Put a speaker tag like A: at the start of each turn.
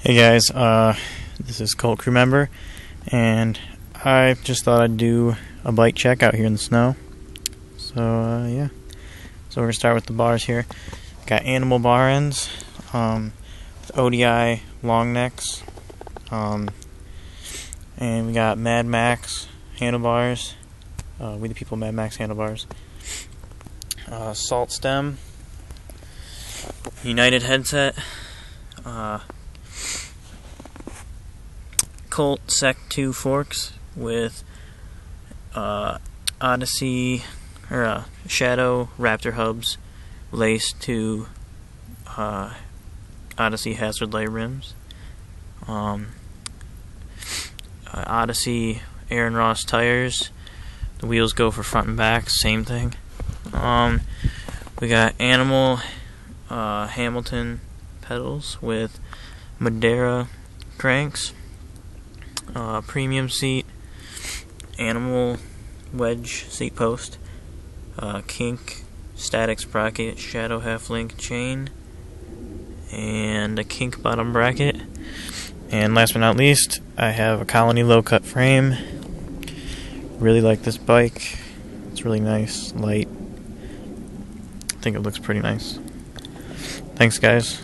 A: Hey guys, this is Colt Crew member, and I just thought I'd do a bike check out here in the snow. So yeah, so we're gonna start with the bars here. Got Animal bar ends, with ODI long necks, and we got Mad Max handlebars, We the People Mad Max handlebars, Salt stem, United headset, Colt Sec 2 forks with Odyssey or Shadow Raptor hubs laced to Odyssey Hazard Light rims. Odyssey Aaron Ross tires. The wheels go for front and back, same thing. We got Animal Hamilton pedals with Madeira cranks. Premium seat, Animal wedge seat post, Kink static sprocket, Shadow half link chain, and a Kink bottom bracket. And last but not least, I have a Colony low cut frame. Really like this bike. It's really nice, light. I think it looks pretty nice. Thanks guys.